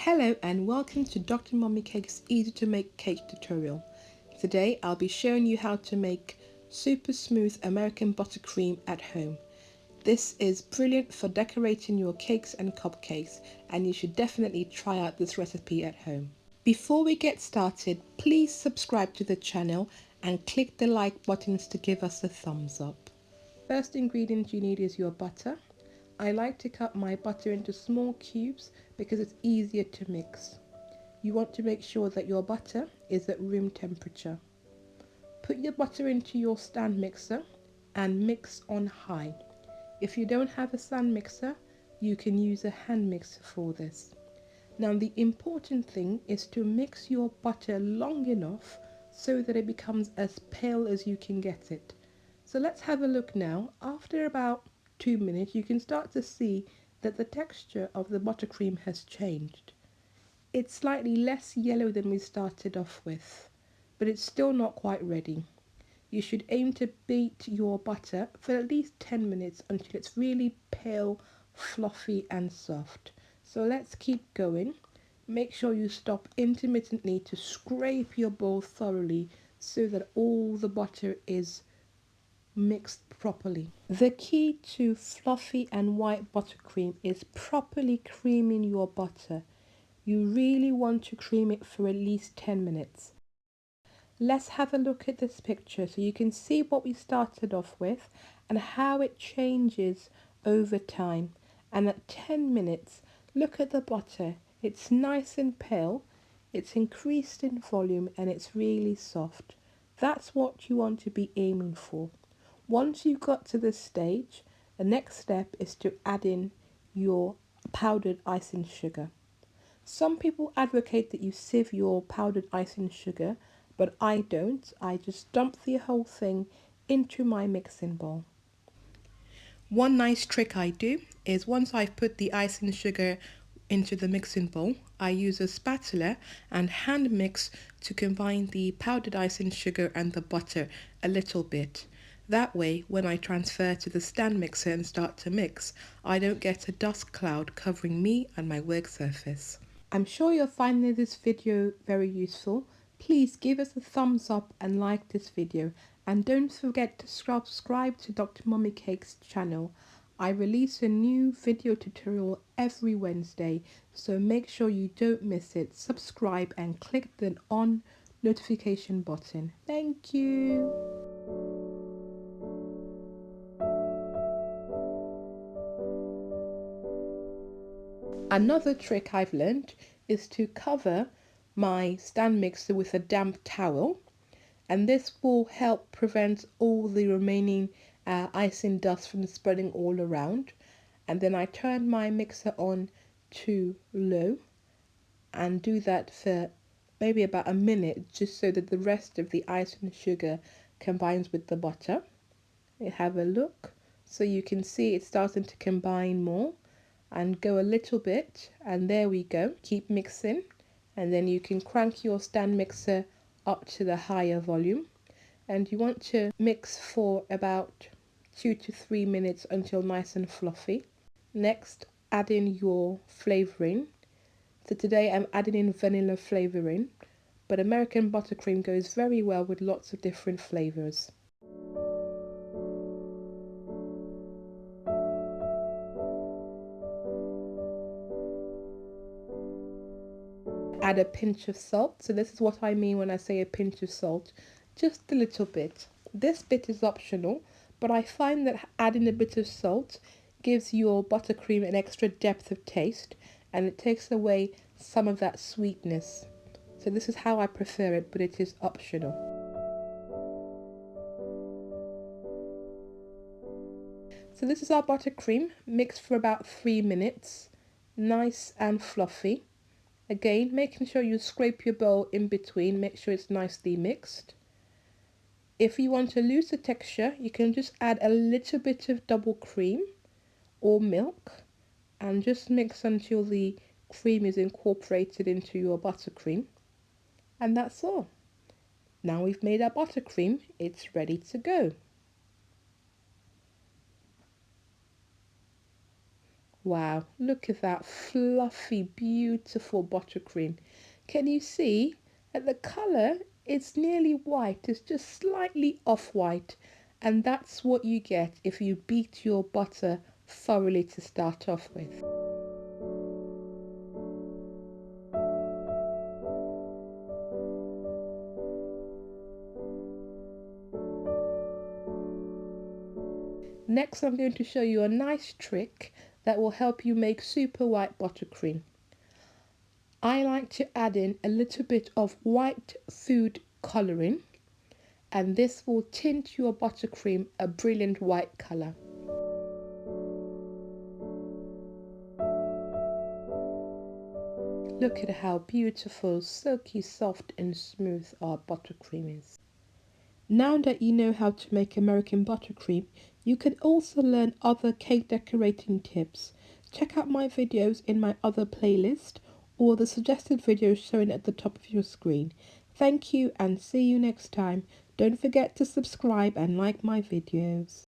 Hello and welcome to DrMummyCakes easy to make cake tutorial. Today I'll be showing you how to make super smooth American buttercream at home. This is brilliant for decorating your cakes and cupcakes, and you should definitely try out this recipe at home. Before we get started, please subscribe to the channel and click the like buttons to give us a thumbs up. First ingredient you need is your butter. I like to cut my butter into small cubes because it's easier to mix. You want to make sure that your butter is at room temperature. Put your butter into your stand mixer and mix on high. If you don't have a stand mixer, you can use a hand mixer for this. Now the important thing is to mix your butter long enough so that it becomes as pale as you can get it. So let's have a look now. After about 2 minutes, you can start to see that the texture of the buttercream has changed. It's slightly less yellow than we started off with, but it's still not quite ready. You should aim to beat your butter for at least 10 minutes until it's really pale, fluffy and soft. So let's keep going. Make sure you stop intermittently to scrape your bowl thoroughly so that all the butter is mixed properly. The key to fluffy and white buttercream is properly creaming your butter. You really want to cream it for at least 10 minutes. Let's have a look at this picture so you can see what we started off with and how it changes over time. And at 10 minutes, look at the butter. It's nice and pale, it's increased in volume and it's really soft. That's what you want to be aiming for. Once you've got to this stage, the next step is to add in your powdered icing sugar. Some people advocate that you sieve your powdered icing sugar, but I don't. I just dump the whole thing into my mixing bowl. One nice trick I do is once I've put the icing sugar into the mixing bowl, I use a spatula and hand mix to combine the powdered icing sugar and the butter a little bit. That way, when I transfer to the stand mixer and start to mix, I don't get a dust cloud covering me and my work surface. I'm sure you're finding this video very useful. Please give us a thumbs up and like this video, and don't forget to subscribe to DrMummyCakes channel. I release a new video tutorial every Wednesday, so make sure you don't miss it. Subscribe and click the on notification button. Thank you. Another trick I've learned is to cover my stand mixer with a damp towel, and this will help prevent all the remaining icing dust from spreading all around. And then I turn my mixer on to low and do that for maybe about a minute, just so that the rest of the icing sugar combines with the butter. Have a look, so you can see it's starting to combine more, and go a little bit, and there we go. Keep mixing, and then you can crank your stand mixer up to the higher volume, and you want to mix for about 2 to 3 minutes until nice and fluffy. Next, add in your flavouring. So today I'm adding in vanilla flavouring, but American buttercream goes very well with lots of different flavours. Add a pinch of salt. So this is what I mean when I say a pinch of salt, just a little bit. This bit is optional, but I find that adding a bit of salt gives your buttercream an extra depth of taste, and it takes away some of that sweetness. So this is how I prefer it, but it is optional. So this is our buttercream mixed for about 3 minutes, nice and fluffy. Again, making sure you scrape your bowl in between, make sure it's nicely mixed. If you want a looser texture, you can just add a little bit of double cream or milk and just mix until the cream is incorporated into your buttercream. And that's all. Now we've made our buttercream, it's ready to go. Wow, look at that fluffy, beautiful buttercream. Can you see that the colour is nearly white? It's just slightly off-white. And that's what you get if you beat your butter thoroughly to start off with. Next, I'm going to show you a nice trick that will help you make super white buttercream. I like to add in a little bit of white food colouring, and this will tint your buttercream a brilliant white colour. Look at how beautiful, silky, soft and smooth our buttercream is. Now that you know how to make American buttercream, you can also learn other cake decorating tips. Check out my videos in my other playlist or the suggested videos shown at the top of your screen. Thank you and see you next time. Don't forget to subscribe and like my videos.